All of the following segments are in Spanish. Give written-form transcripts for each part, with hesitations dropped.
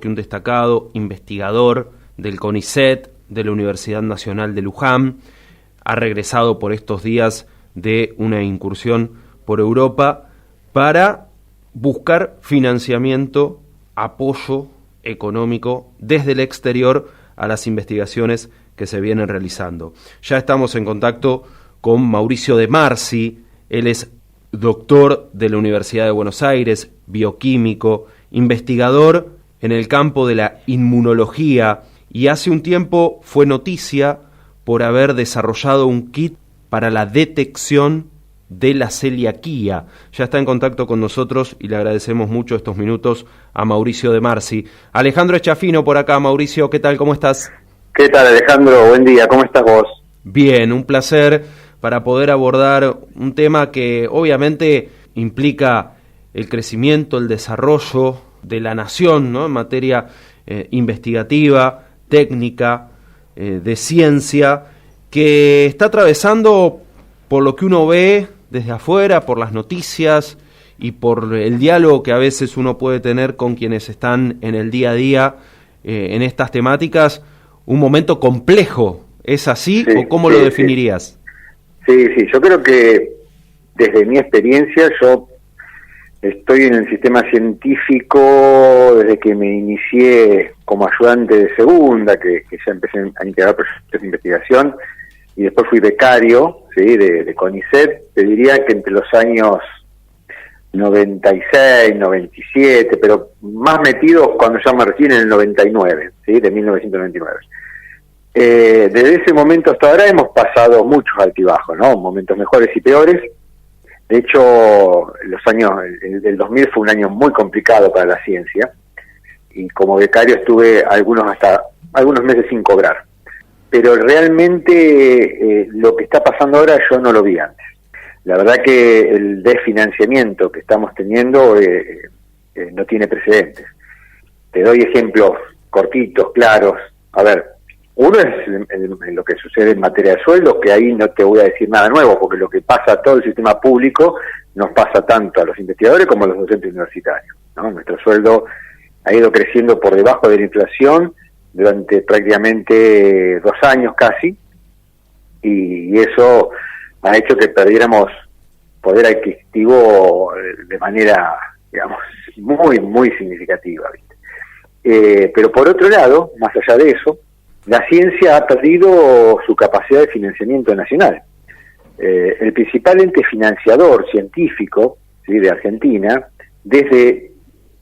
un destacado investigador del CONICET, de la Universidad Nacional de Luján, ha regresado por estos días de una incursión por Europa para buscar financiamiento, apoyo económico desde el exterior a las investigaciones que se vienen realizando. Ya estamos en contacto con Mauricio De Marsi. Él es doctor de la Universidad de Buenos Aires, bioquímico, investigador en el campo de la inmunología, y hace un tiempo fue noticia por haber desarrollado un kit para la detección de la celiaquía. Ya está en contacto con nosotros y le agradecemos mucho estos minutos a Mauricio De Marsi. Alejandro Echafino por acá. Mauricio, ¿qué tal? ¿Cómo estás? ¿Qué tal, Alejandro? Buen día, ¿cómo estás vos? Bien, un placer para poder abordar un tema que obviamente implica el crecimiento, el desarrollo de la nación, ¿no? En materia investigativa, técnica, de ciencia, que está atravesando, por lo que uno ve desde afuera, por las noticias y por el diálogo que a veces uno puede tener con quienes están en el día a día en estas temáticas, un momento complejo. ¿Es así o cómo lo definirías? Sí, yo creo que desde mi experiencia, yo estoy en el sistema científico desde que me inicié como ayudante de segunda, que ya empecé a integrar proyectos de investigación, y después fui becario, ¿sí? de CONICET. Te diría que entre los años 96, 97, pero más metido cuando ya me recibí en el 99, ¿sí? De 1999. Desde ese momento hasta ahora hemos pasado muchos altibajos, ¿no? Momentos mejores y peores. De hecho, el 2000 fue un año muy complicado para la ciencia, y como becario estuve algunos meses sin cobrar. Pero realmente lo que está pasando ahora yo no lo vi antes. La verdad que el desfinanciamiento que estamos teniendo no tiene precedentes. Te doy ejemplos cortitos, claros. A ver, uno es en lo que sucede en materia de sueldos, que ahí no te voy a decir nada nuevo, porque lo que pasa a todo el sistema público nos pasa tanto a los investigadores como a los docentes universitarios, ¿no? Nuestro sueldo ha ido creciendo por debajo de la inflación durante prácticamente 2 años casi, y eso ha hecho que perdiéramos poder adquisitivo de manera, digamos, muy, muy significativa, ¿viste? Pero por otro lado, más allá de eso, la ciencia ha perdido su capacidad de financiamiento nacional. El principal ente financiador científico, ¿sí? de Argentina, desde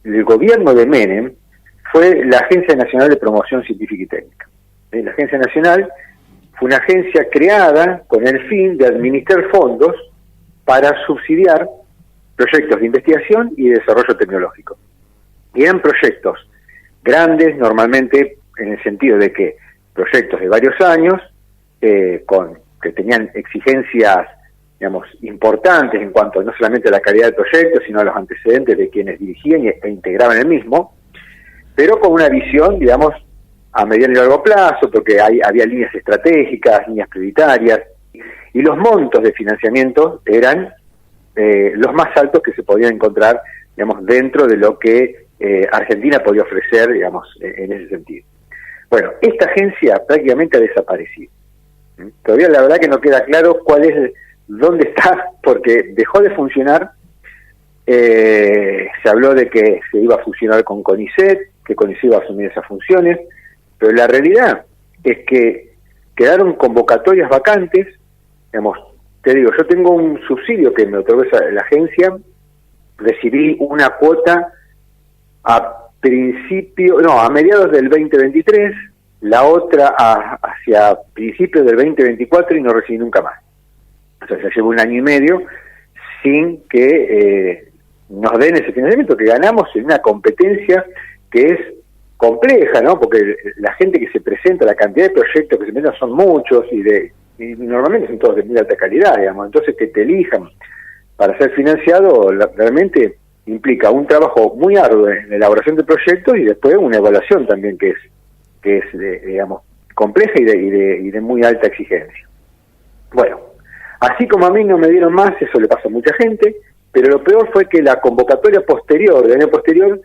el gobierno de Menem, fue la Agencia Nacional de Promoción Científica y Técnica. La Agencia Nacional fue una agencia creada con el fin de administrar fondos para subsidiar proyectos de investigación y de desarrollo tecnológico. Y eran proyectos grandes, normalmente en el sentido de que proyectos de varios años, que tenían exigencias, digamos, importantes en cuanto no solamente a la calidad del proyecto, sino a los antecedentes de quienes dirigían e integraban el mismo, pero con una visión, digamos, a mediano y largo plazo, porque había líneas estratégicas, líneas prioritarias, y los montos de financiamiento eran los más altos que se podían encontrar, digamos, dentro de lo que Argentina podía ofrecer, digamos, en ese sentido. Bueno, esta agencia prácticamente ha desaparecido. Todavía la verdad que no queda claro dónde está, porque dejó de funcionar. Se habló de que se iba a fusionar con CONICET, que CONICET iba a asumir esas funciones, pero la realidad es que quedaron convocatorias vacantes. Digamos, te digo, yo tengo un subsidio que me otorgó la agencia, recibí una cuota a mediados del 2023, la otra hacia principios del 2024 y no recibí nunca más. O sea, se llevó 1 año y medio sin que nos den ese financiamiento que ganamos en una competencia que es compleja, ¿no? Porque la gente que se presenta, la cantidad de proyectos que se presentan son muchos y normalmente son todos de muy alta calidad, digamos. Entonces que te elijan para ser financiado realmente implica un trabajo muy arduo en la elaboración de proyectos y después una evaluación también que es digamos, compleja y de muy alta exigencia. Bueno, así como a mí no me dieron más, eso le pasa a mucha gente, pero lo peor fue que la convocatoria posterior, del año posterior,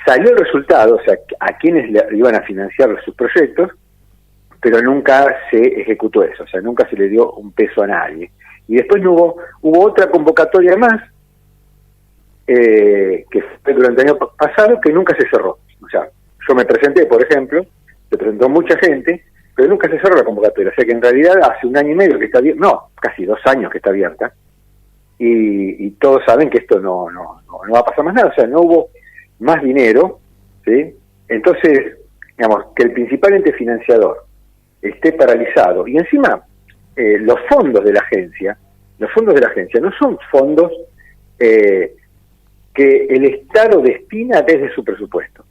salió el resultado, o sea, a quienes le iban a financiar sus proyectos, pero nunca se ejecutó eso, o sea, nunca se le dio un peso a nadie. Y después hubo otra convocatoria más, que fue durante el año pasado, que nunca se cerró. O sea, yo me presenté, por ejemplo, se presentó mucha gente, pero nunca se cerró la convocatoria. O sea que en realidad hace 1 año y medio que está abierta, no, casi 2 años que está abierta, y todos saben que esto no va a pasar más nada, o sea, no hubo más dinero, ¿sí? Entonces, digamos, que el principal ente financiador esté paralizado, y encima los fondos de la agencia no son fondos que el Estado destina desde su presupuesto,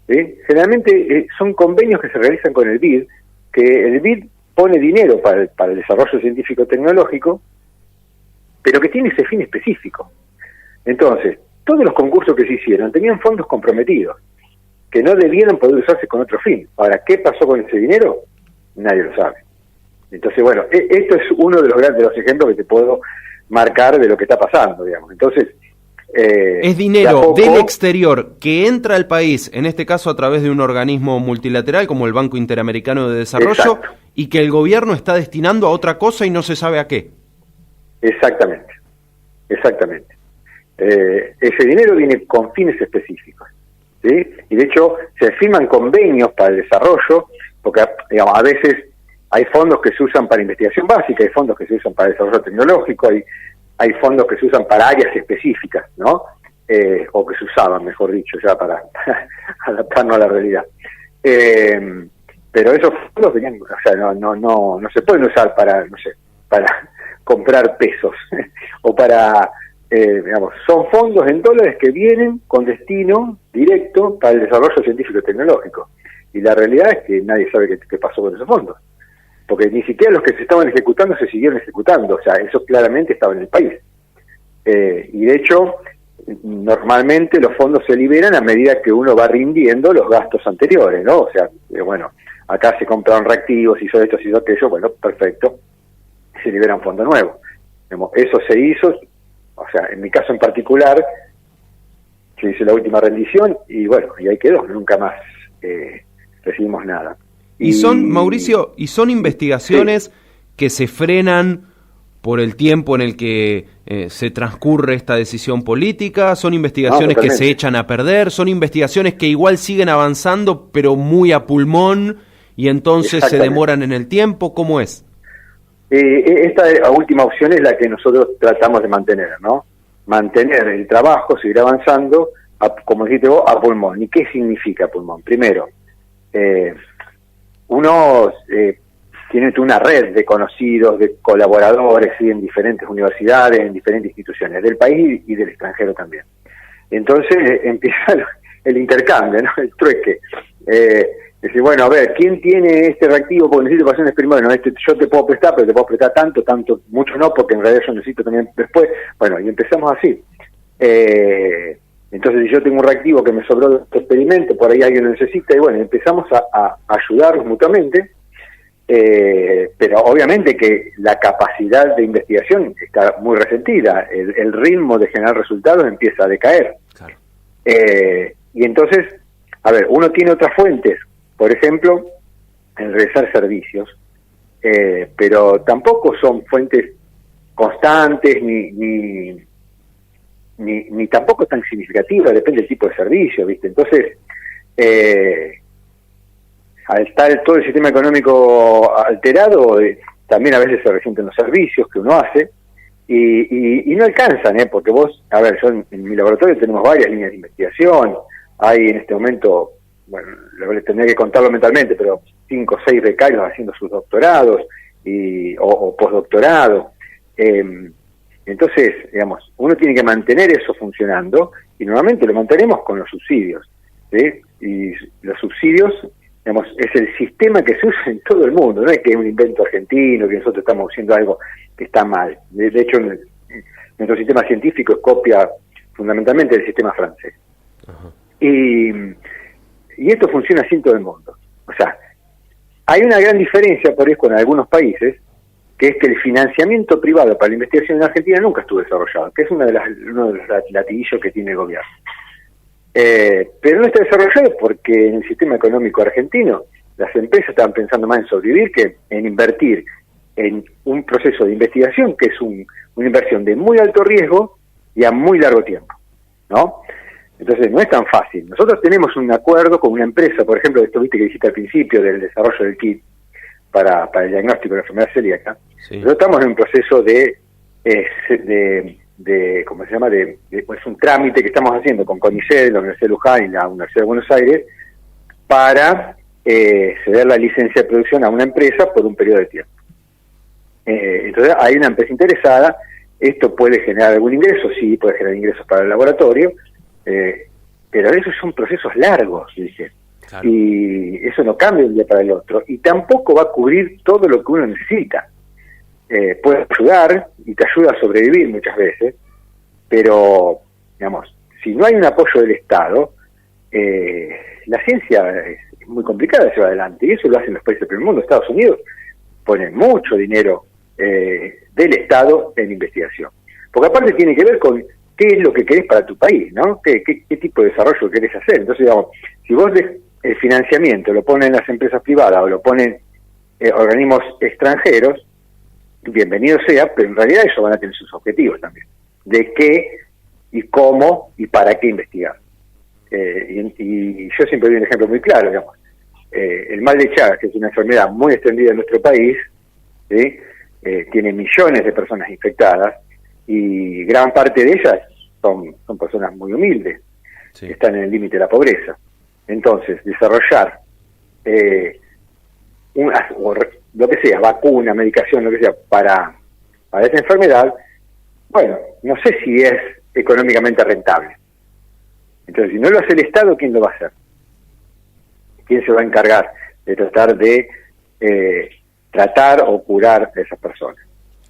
¿sí? Generalmente son convenios que se realizan con el BID, que el BID pone dinero para el desarrollo científico-tecnológico, pero que tiene ese fin específico. Entonces, todos los concursos que se hicieron tenían fondos comprometidos, que no debieron poder usarse con otro fin. Ahora, ¿qué pasó con ese dinero? Nadie lo sabe. Entonces, bueno, esto es uno de los ejemplos que te puedo marcar de lo que está pasando, digamos. Entonces, es dinero del exterior que entra al país, en este caso a través de un organismo multilateral como el Banco Interamericano de Desarrollo, exacto, y que el gobierno está destinando a otra cosa y no se sabe a qué. Exactamente. Ese dinero viene con fines específicos, ¿sí? Y de hecho se firman convenios para el desarrollo, porque digamos, a veces hay fondos que se usan para investigación básica, hay fondos que se usan para desarrollo tecnológico, hay fondos que se usan para áreas específicas, ¿no? O que se usaban, mejor dicho, ya para adaptarnos a la realidad. Pero esos fondos venían, o sea, no se pueden usar para, no sé, para comprar pesos o para, digamos, son fondos en dólares que vienen con destino directo para el desarrollo científico y tecnológico. Y la realidad es que nadie sabe qué pasó con esos fondos, porque ni siquiera los que se estaban ejecutando se siguieron ejecutando, o sea, eso claramente estaba en el país. Y de hecho, normalmente los fondos se liberan a medida que uno va rindiendo los gastos anteriores, ¿no? O sea, bueno, acá se compraron reactivos, hizo esto, se hizo aquello, bueno, perfecto, se liberan fondos nuevos. Eso se hizo, o sea, en mi caso en particular, se hizo la última rendición y bueno, y ahí quedó, nunca más recibimos nada. Y son, Mauricio, son investigaciones sí, que se frenan por el tiempo en el que se transcurre esta decisión política, son investigaciones que se echan a perder, son investigaciones que igual siguen avanzando, pero muy a pulmón, y entonces se demoran en el tiempo. ¿Cómo es? Esta última opción es la que nosotros tratamos de mantener, ¿no? Mantener el trabajo, seguir avanzando, como dijiste vos, a pulmón. ¿Y qué significa pulmón? Primero, uno tiene una red de conocidos, de colaboradores, ¿sí? En diferentes universidades, en diferentes instituciones, del país y del extranjero también. Entonces empieza el intercambio, ¿no? El trueque. Decir, bueno, a ver, ¿quién tiene este reactivo? Porque necesito hacer un experimento. Bueno, yo te puedo prestar, pero te puedo prestar tanto, mucho no, porque en realidad yo necesito también después. Bueno, y empezamos así. Entonces, si yo tengo un reactivo que me sobró de este experimento, por ahí alguien lo necesita, y bueno, empezamos a ayudarnos mutuamente, pero obviamente que la capacidad de investigación está muy resentida, el ritmo de generar resultados empieza a decaer. Claro. Y entonces, a ver, uno tiene otras fuentes, por ejemplo, en realizar servicios, pero tampoco son fuentes constantes ni tampoco tan significativas, depende del tipo de servicio, ¿viste? Entonces, al estar todo el sistema económico alterado, también a veces se resienten los servicios que uno hace y no alcanzan, porque vos, a ver, yo en mi laboratorio tenemos varias líneas de investigación, hay en este momento, bueno, tendría que contarlo mentalmente, pero 5 o 6 becarios haciendo sus doctorados o postdoctorado. Entonces, digamos, uno tiene que mantener eso funcionando y normalmente lo mantenemos con los subsidios, ¿sí? Y los subsidios, digamos, es el sistema que se usa en todo el mundo, no es que es un invento argentino, que nosotros estamos haciendo algo que está mal. De hecho, nuestro sistema científico es copia fundamentalmente del sistema francés. Ajá. Y esto funciona así en todo el mundo. O sea, hay una gran diferencia por eso con algunos países, que es que el financiamiento privado para la investigación en Argentina nunca estuvo desarrollado, que es uno de los latiguillos que tiene el gobierno. Pero no está desarrollado porque en el sistema económico argentino las empresas estaban pensando más en sobrevivir que en invertir en un proceso de investigación que es una inversión de muy alto riesgo y a muy largo tiempo, ¿no? Entonces no es tan fácil. Nosotros tenemos un acuerdo con una empresa, por ejemplo, esto viste que dijiste al principio del desarrollo del kit para el diagnóstico de la enfermedad celíaca. Sí. Nosotros estamos en un proceso de ¿cómo se llama? Pues un trámite que estamos haciendo con CONICET, la Universidad de Luján y la Universidad de Buenos Aires para ceder la licencia de producción a una empresa por un periodo de tiempo. Entonces hay una empresa interesada. Esto puede generar algún ingreso, sí, puede generar ingresos para el laboratorio, pero esos son procesos largos, dije. Claro. Y eso no cambia de un día para el otro, y tampoco va a cubrir todo lo que uno necesita. Puede ayudar, y te ayuda a sobrevivir muchas veces, pero, digamos, si no hay un apoyo del Estado, la ciencia es muy complicada de llevar adelante, y eso lo hacen los países del primer mundo. Estados Unidos pone mucho dinero del Estado en investigación, porque aparte tiene que ver con qué es lo que querés para tu país, ¿no? ¿Qué tipo de desarrollo querés hacer? Entonces, digamos, si vos el financiamiento lo ponen las empresas privadas o lo ponen organismos extranjeros, bienvenido sea, pero en realidad ellos van a tener sus objetivos también, de qué y cómo y para qué investigar. Y yo siempre doy un ejemplo muy claro, digamos, el mal de Chagas, que es una enfermedad muy extendida en nuestro país, ¿sí? Tiene millones de personas infectadas y gran parte de ellas son personas muy humildes, sí, que están en el límite de la pobreza. Entonces, desarrollar lo que sea, vacuna, medicación, lo que sea, para esa enfermedad, bueno, no sé si es económicamente rentable. Entonces, si no lo hace el Estado, ¿quién lo va a hacer? ¿Quién se va a encargar de tratar de tratar o curar a esas personas?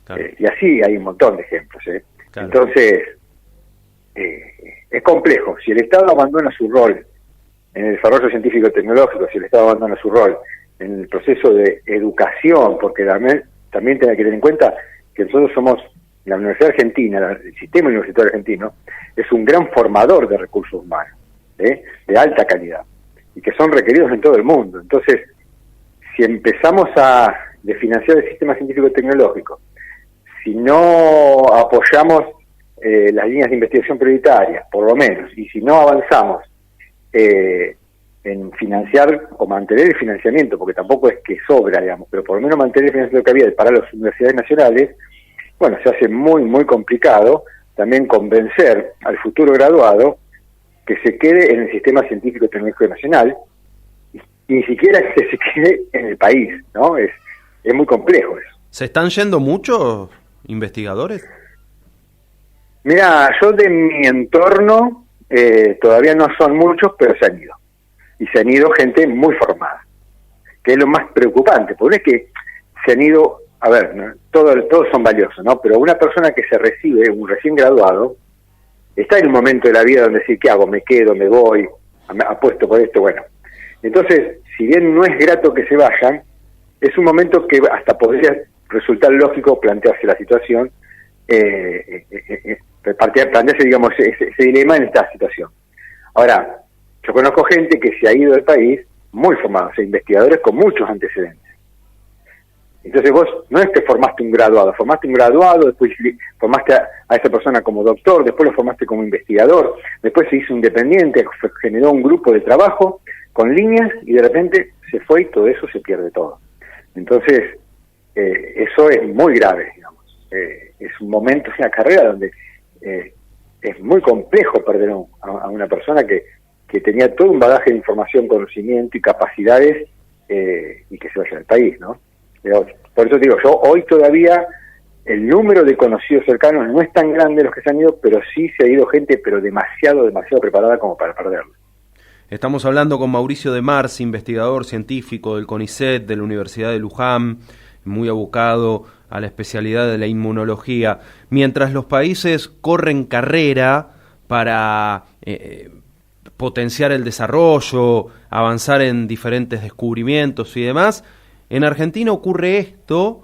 Claro. Y así hay un montón de ejemplos. Claro. Entonces, es complejo. Si el Estado abandona su rol en el desarrollo científico-tecnológico, si el Estado abandona su rol en el proceso de educación, porque también tiene que tener en cuenta que nosotros somos, la Universidad Argentina, el sistema universitario argentino, es un gran formador de recursos humanos, de alta calidad, y que son requeridos en todo el mundo. Entonces, si empezamos a financiar el sistema científico-tecnológico, si no apoyamos las líneas de investigación prioritarias, por lo menos, y si no avanzamos en financiar o mantener el financiamiento, porque tampoco es que sobra, digamos, pero por lo menos mantener el financiamiento que había para las universidades nacionales, bueno, se hace muy, muy complicado también convencer al futuro graduado que se quede en el sistema científico-tecnológico nacional, y ni siquiera que se quede en el país, ¿no? Es muy complejo eso. ¿Se están yendo muchos investigadores? Mira, yo de mi entorno todavía no son muchos, pero se han ido. Y se han ido gente muy formada, que es lo más preocupante, porque es que se han ido, a ver, ¿no? todos son valiosos, ¿no? Pero una persona que se recibe, un recién graduado, está en un momento de la vida donde decir, ¿qué hago? ¿Me quedo? ¿Me voy? ¿Apuesto por esto? Bueno, entonces, si bien no es grato que se vayan, es un momento que hasta podría resultar lógico plantearse la situación, plantearse, digamos, ese dilema en esta situación. Ahora, yo conozco gente que se ha ido del país muy formada, o sea, investigadores con muchos antecedentes. Entonces vos no es que formaste un graduado, después formaste a esa persona como doctor, después lo formaste como investigador, después se hizo independiente, generó un grupo de trabajo con líneas y de repente se fue y todo eso se pierde todo. Entonces, eso es muy grave, digamos. Es un momento en la carrera donde es muy complejo perder a una persona que tenía todo un bagaje de información, conocimiento y capacidades y que se vaya del país, ¿no? Por eso digo, yo hoy todavía el número de conocidos cercanos no es tan grande los que se han ido, pero sí se ha ido gente, pero demasiado preparada como para perderlo. Estamos hablando con Mauricio de Mars, investigador científico del CONICET, de la Universidad de Luján, muy abocado a la especialidad de la inmunología. Mientras los países corren carrera para potenciar el desarrollo, avanzar en diferentes descubrimientos y demás, en Argentina ocurre esto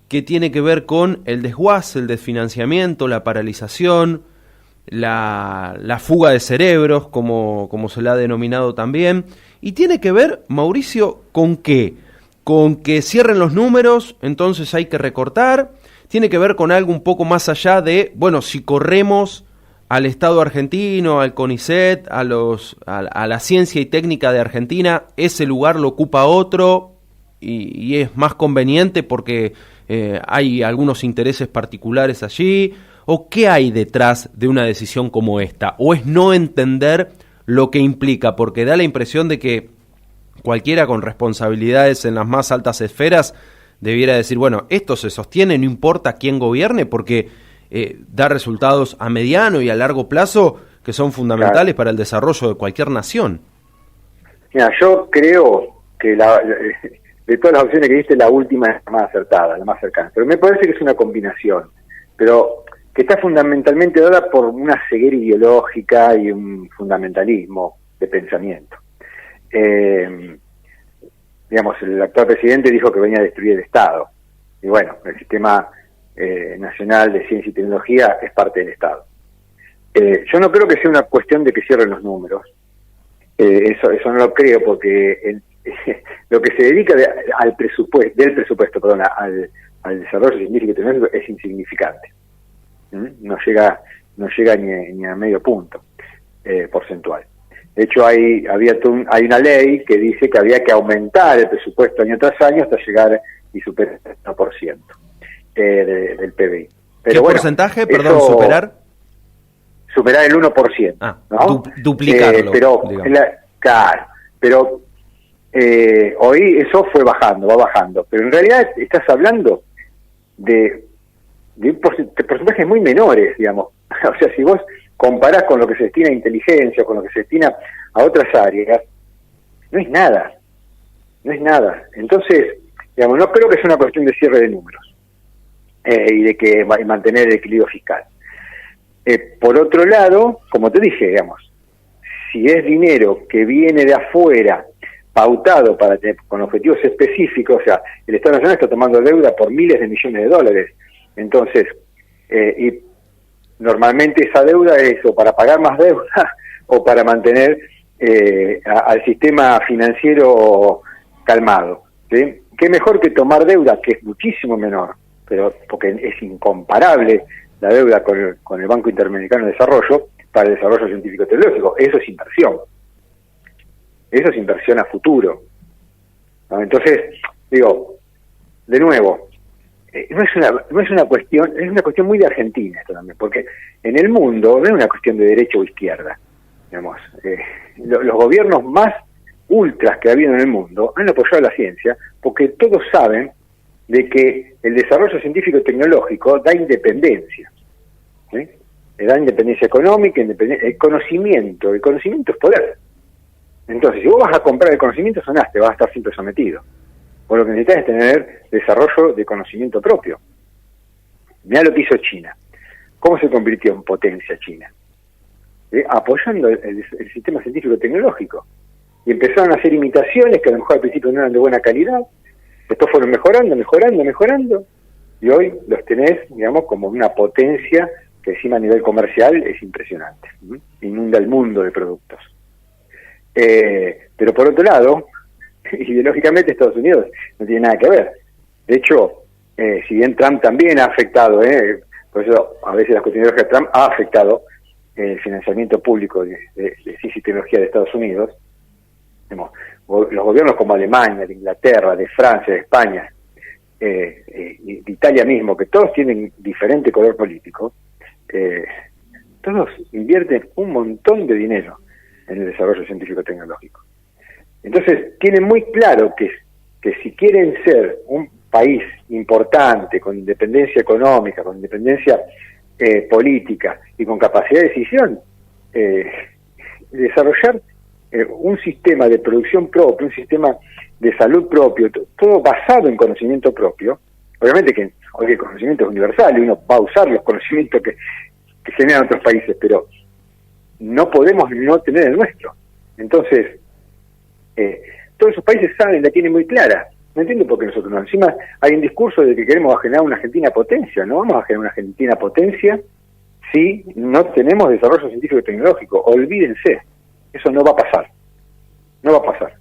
que tiene que ver con el desguace, el desfinanciamiento, la paralización la fuga de cerebros, como se la ha denominado también, y tiene que ver, Mauricio, ¿con qué? Con que cierren los números, entonces hay que recortar. Tiene que ver con algo un poco más allá de, bueno, si corremos al Estado argentino, al CONICET, a la ciencia y técnica de Argentina, ese lugar lo ocupa otro y es más conveniente porque hay algunos intereses particulares allí. ¿O qué hay detrás de una decisión como esta? ¿O es no entender lo que implica? Porque da la impresión de que cualquiera con responsabilidades en las más altas esferas debiera decir, bueno, esto se sostiene, no importa quién gobierne, porque da resultados a mediano y a largo plazo que son fundamentales para el desarrollo de cualquier nación. Mira, yo creo que de todas las opciones que diste, la última es la más acertada, la más cercana. Pero me parece que es una combinación, pero que está fundamentalmente dada por una ceguera ideológica y un fundamentalismo de pensamiento. Digamos, el actual presidente dijo que venía a destruir el Estado. Y bueno, el sistema nacional de ciencia y tecnología es parte del Estado. Yo no creo que sea una cuestión de que cierren los números. Eso no lo creo, porque lo que se dedica del presupuesto, al desarrollo científico y tecnológico es insignificante. No llega ni a medio punto porcentual. De hecho, hay una ley que dice que había que aumentar el presupuesto año tras año hasta llegar y superar el 1% del PBI. Pero ¿qué porcentaje, perdón, superar? Superar el 1%. Ah, ¿no? Duplicarlo. Pero hoy eso va bajando. Pero en realidad estás hablando de porcentajes muy menores, digamos. O sea, si vos comparás con lo que se destina a inteligencia, con lo que se destina a otras áreas, no es nada. Entonces, digamos, no creo que sea una cuestión de cierre de números y de que mantener el equilibrio fiscal. Por otro lado, como te dije, digamos, si es dinero que viene de afuera, pautado con objetivos específicos, o sea, el Estado Nacional está tomando deuda por miles de millones de dólares. Entonces, y normalmente esa deuda es o para pagar más deuda o para mantener al sistema financiero calmado, ¿sí? ¿Qué mejor que tomar deuda, que es muchísimo menor, pero porque es incomparable la deuda con el Banco Interamericano de Desarrollo para el desarrollo científico-tecnológico? Eso es inversión a futuro, ¿no? Entonces, digo, de nuevo, no es una cuestión, es una cuestión muy de Argentina esto también, porque en el mundo no es una cuestión de derecha o izquierda, digamos. Los gobiernos más ultras que ha habido en el mundo han apoyado la ciencia porque todos saben de que el desarrollo científico y tecnológico da independencia, ¿sí? Da independencia económica, el conocimiento es poder. Entonces, si vos vas a comprar el conocimiento, sonaste, vas a estar siempre sometido. Vos lo que necesitas es tener desarrollo de conocimiento propio. Mirá lo que hizo China. ¿Cómo se convirtió en potencia China? Apoyando el sistema científico-tecnológico. Y empezaron a hacer imitaciones que a lo mejor al principio no eran de buena calidad, después fueron mejorando, y hoy los tenés, digamos, como una potencia que encima a nivel comercial es impresionante. Inunda el mundo de productos. Pero por otro lado, ideológicamente Estados Unidos no tiene nada que ver. De hecho, si bien Trump también ha afectado, por eso a veces la cuestión ideológica de Trump ha afectado el financiamiento público de ciencia y tecnología de Estados Unidos. Los gobiernos como Alemania, de Inglaterra, de Francia, de España, de Italia mismo, que todos tienen diferente color político, todos invierten un montón de dinero en el desarrollo científico-tecnológico. Entonces, tienen muy claro que si quieren ser un país importante, con independencia económica, con independencia política y con capacidad de decisión, desarrollar un sistema de producción propio, un sistema de salud propio, todo basado en conocimiento propio. Obviamente que hoy el conocimiento es universal y uno va a usar los conocimientos que generan otros países, pero no podemos no tener el nuestro. Entonces, todos esos países la tienen muy clara. No entiendo por qué nosotros no. Encima hay un discurso de que queremos generar una Argentina potencia. No vamos a generar una Argentina potencia si no tenemos desarrollo científico y tecnológico. Olvídense, eso no va a pasar. No va a pasar.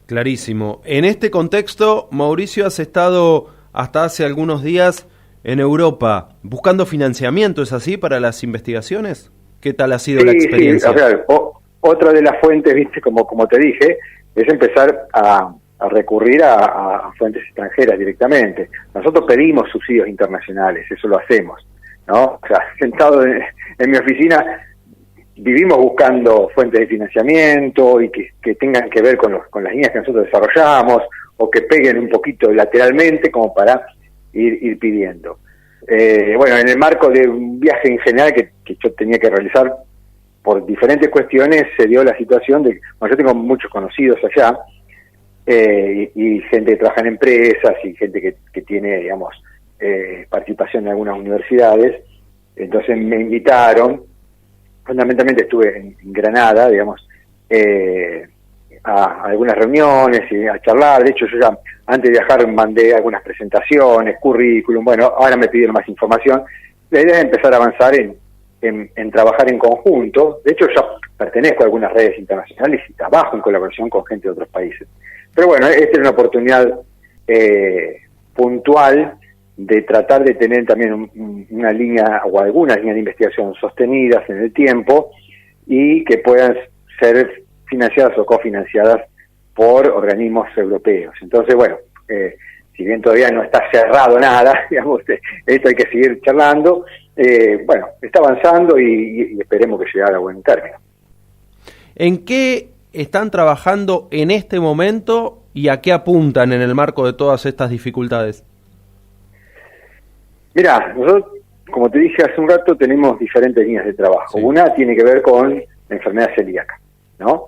Clarísimo. En este contexto, Mauricio, has estado hasta hace algunos días en Europa buscando financiamiento, ¿es así, para las investigaciones? ¿Qué tal ha sido la experiencia? Sí, o sea, otra de las fuentes, viste, como te dije, es empezar a recurrir a fuentes extranjeras directamente. Nosotros pedimos subsidios internacionales, eso lo hacemos, ¿no? O sea, sentado en mi oficina, vivimos buscando fuentes de financiamiento y que tengan que ver con las líneas que nosotros desarrollamos, o que peguen un poquito lateralmente como para ir pidiendo. Bueno, en el marco de un viaje en general que yo tenía que realizar por diferentes cuestiones, se dio la situación de, bueno, yo tengo muchos conocidos allá, y gente que trabaja en empresas y gente que tiene, digamos, participación en algunas universidades. Entonces me invitaron, fundamentalmente estuve en Granada, digamos, a algunas reuniones y a charlar. De hecho, yo ya antes de viajar mandé algunas presentaciones, currículum. Bueno, ahora me pidieron más información. La idea es empezar a avanzar en trabajar en conjunto. De hecho, yo pertenezco a algunas redes internacionales y trabajo en colaboración con gente de otros países. Pero bueno, esta es una oportunidad puntual de tratar de tener también una línea o algunas líneas de investigación sostenidas en el tiempo y que puedan ser financiadas o cofinanciadas por organismos europeos. Entonces, bueno, si bien todavía no está cerrado nada, digamos, esto hay que seguir charlando, bueno, está avanzando y esperemos que llegue a buen término. ¿En qué están trabajando en este momento y a qué apuntan en el marco de todas estas dificultades? Mirá, nosotros, como te dije hace un rato, tenemos diferentes líneas de trabajo. Sí. Una tiene que ver con la enfermedad celíaca, ¿no?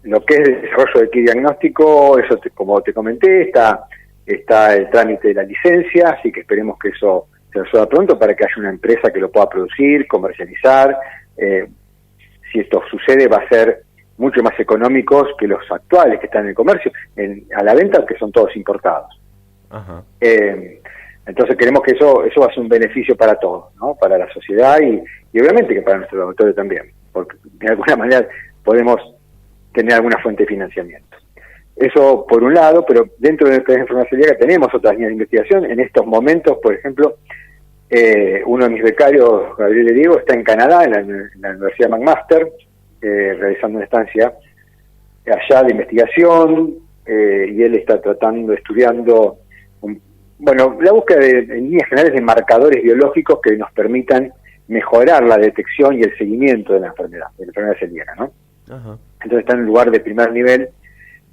Lo que es el desarrollo de kit diagnóstico, eso como te comenté, está el trámite de la licencia, así que esperemos que eso se resuelva pronto para que haya una empresa que lo pueda producir, comercializar. Si esto sucede, va a ser mucho más económicos que los actuales que están en el comercio, a la venta, que son todos importados. Ajá. Entonces queremos que eso va a ser un beneficio para todos, ¿no? Para la sociedad y obviamente que para nuestros laboratorios también, porque de alguna manera podemos tener alguna fuente de financiamiento. Eso por un lado, pero dentro de nuestra enfermedad celíaca tenemos otras líneas de investigación. En estos momentos, por ejemplo, uno de mis becarios, Gabriel Diego, está en Canadá, en la Universidad McMaster, realizando una estancia allá de investigación, y él está estudiando la búsqueda en líneas generales de marcadores biológicos que nos permitan mejorar la detección y el seguimiento de la enfermedad celíaca, ¿no? Ajá. Entonces está en un lugar de primer nivel,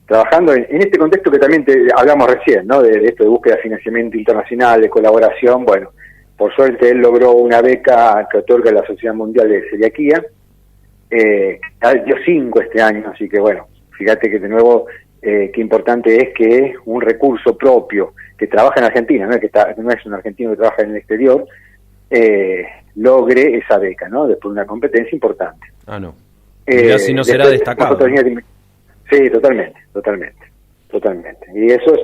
trabajando en este contexto que también hablamos recién, ¿no? De esto de búsqueda de financiamiento internacional, de colaboración. Bueno, por suerte él logró una beca que otorga la Sociedad Mundial de Celiaquía, dio 5 este año, así que bueno, fíjate que de nuevo qué importante es que un recurso propio que trabaja en Argentina, no es un argentino que trabaja en el exterior, logre esa beca, ¿no? Después de una competencia importante. Ah, no. Y así no será destacado, ¿no? Sí, totalmente. Y eso es,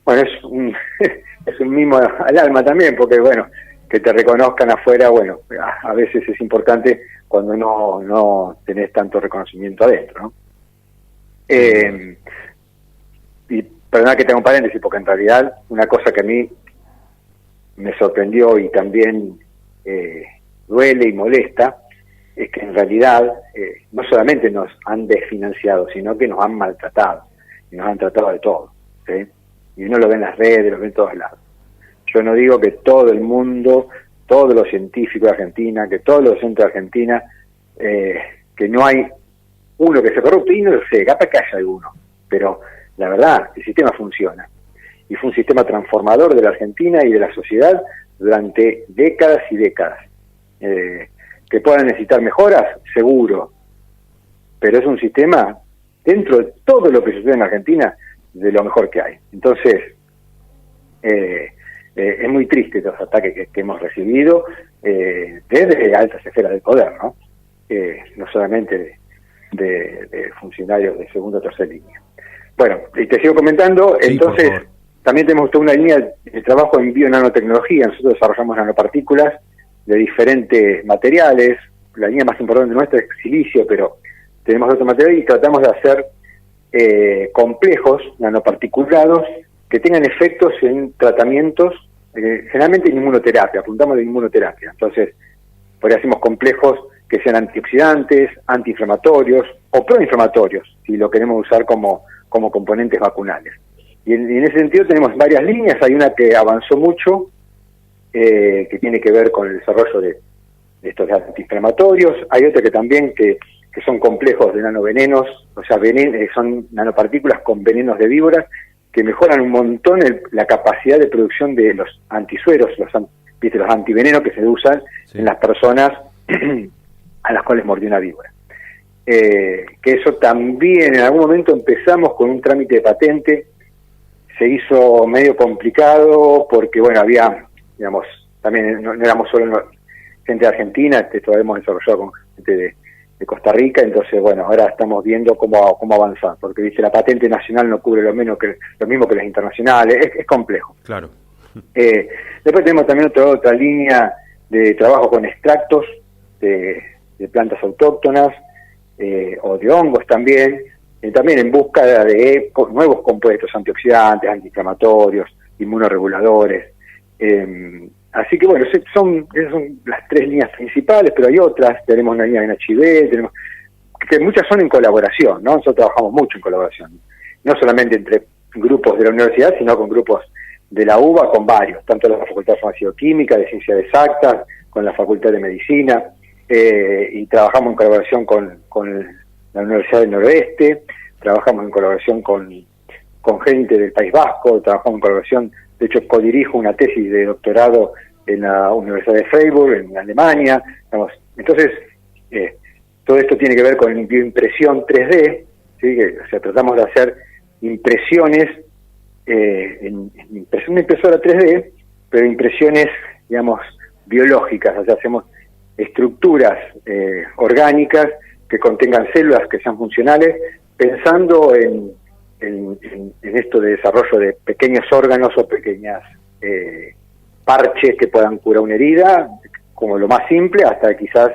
bueno, es un mimo al alma también, porque bueno, que te reconozcan afuera, bueno, a veces es importante cuando no tenés tanto reconocimiento adentro, ¿no? Y perdona que tenga un paréntesis, porque en realidad una cosa que a mí me sorprendió y también duele y molesta es que en realidad no solamente nos han desfinanciado, sino que nos han maltratado, y nos han tratado de todo, ¿sí? Y uno lo ve en las redes, lo ve en todos lados. Yo no digo que todo el mundo, todos los científicos de Argentina, que todos los docentes de Argentina, que no hay uno que se corrupte, y no lo sé, capaz que haya alguno, pero la verdad, el sistema funciona. Y fue un sistema transformador de la Argentina y de la sociedad durante décadas y décadas. Que puedan necesitar mejoras, seguro, pero es un sistema, dentro de todo lo que sucede en Argentina, de lo mejor que hay. Entonces, es muy triste los ataques que hemos recibido desde altas esferas del poder, ¿no? No solamente de funcionarios de segunda o tercera línea. Bueno, y te sigo comentando, sí, entonces también tenemos toda una línea de trabajo en bionanotecnología. Nosotros desarrollamos nanopartículas de diferentes materiales. La línea más importante nuestra es silicio, pero tenemos otros materiales y tratamos de hacer complejos nanoparticulados que tengan efectos en tratamientos, generalmente en inmunoterapia, apuntamos de inmunoterapia. Entonces, por ahí hacemos complejos que sean antioxidantes, antiinflamatorios o proinflamatorios, si lo queremos usar como componentes vacunales. Y en ese sentido tenemos varias líneas. Hay una que avanzó mucho, que tiene que ver con el desarrollo de estos antiinflamatorios. Hay otra que también que son complejos de nanovenenos, o sea, son nanopartículas con venenos de víboras que mejoran un montón la capacidad de producción de los antisueros, los antivenenos que se usan en las personas a las cuales mordió una víbora. Que eso también en algún momento empezamos con un trámite de patente. Se hizo medio complicado porque, bueno, había, digamos, también no éramos solo gente de Argentina, esto lo hemos desarrollado con gente de Costa Rica, entonces, bueno, ahora estamos viendo cómo avanzar, porque, dice, la patente nacional no cubre lo mismo que las internacionales, es complejo. Claro. Después tenemos también otra línea de trabajo con extractos de plantas autóctonas, o de hongos también en busca de nuevos compuestos antioxidantes, antiinflamatorios, inmunoreguladores. Así que bueno, esas son las tres líneas principales, pero hay otras. Tenemos una línea en HIV, que muchas son en colaboración, ¿no? Nosotros trabajamos mucho en colaboración, no solamente entre grupos de la universidad, sino con grupos de la UBA, con varios, tanto la Facultad de Farmacoquímica, de Ciencias Exactas, con la Facultad de Medicina, y trabajamos en colaboración con la Universidad del Noroeste, trabajamos en colaboración con gente del País Vasco, trabajamos en colaboración, de hecho codirijo una tesis de doctorado en la Universidad de Freiburg, en Alemania, digamos. Entonces, todo esto tiene que ver con bioimpresión 3D, ¿sí? O sea, tratamos de hacer impresiones en una impresora 3D, pero impresiones, digamos, biológicas, o sea, hacemos estructuras orgánicas que contengan células que sean funcionales, pensando en esto de desarrollo de pequeños órganos o pequeñas parches que puedan curar una herida, como lo más simple, hasta quizás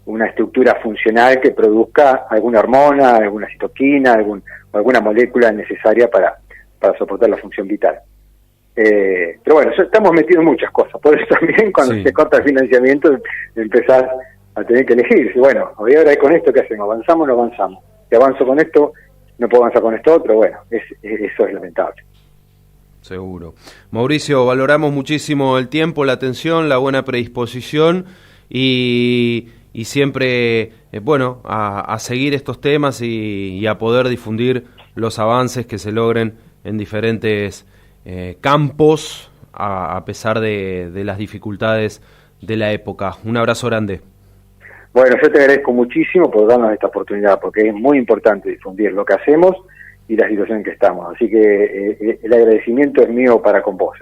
una estructura funcional que produzca alguna hormona, alguna citoquina, alguna molécula necesaria para soportar la función vital. Pero bueno, estamos metidos en muchas cosas, por eso también cuando se corta el financiamiento empezás a tener que elegir. Bueno, ahora con esto, ¿qué hacemos? ¿Avanzamos o no avanzamos? Si avanzo con esto, no puedo avanzar con esto otro. Bueno, eso es lamentable. Seguro. Mauricio, valoramos muchísimo el tiempo, la atención, la buena predisposición y siempre, a seguir estos temas y a poder difundir los avances que se logren en diferentes campos, a pesar de las dificultades de la época. Un abrazo grande. Bueno, yo te agradezco muchísimo por darnos esta oportunidad, porque es muy importante difundir lo que hacemos y la situación en que estamos. Así que el agradecimiento es mío para con vos,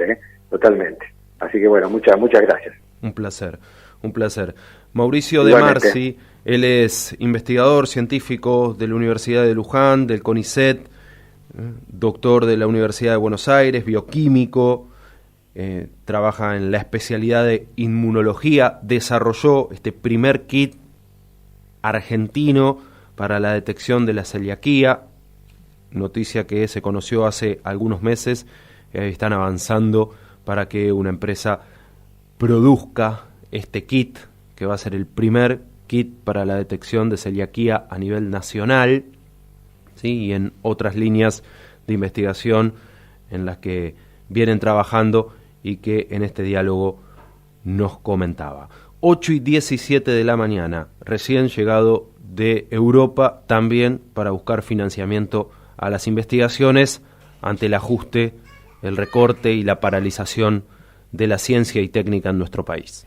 totalmente. Así que bueno, muchas gracias. Un placer. Mauricio De Marzi, él es investigador científico de la Universidad de Luján, del CONICET, doctor de la Universidad de Buenos Aires, bioquímico, trabaja en la especialidad de inmunología, desarrolló este primer kit argentino para la detección de la celiaquía, noticia que se conoció hace algunos meses. Están avanzando para que una empresa produzca este kit, que va a ser el primer kit para la detección de celiaquía a nivel nacional, ¿sí? Y en otras líneas de investigación en las que vienen trabajando y que en este diálogo nos comentaba. 8:17 de la mañana, recién llegado de Europa, también para buscar financiamiento a las investigaciones ante el ajuste, el recorte y la paralización de la ciencia y técnica en nuestro país.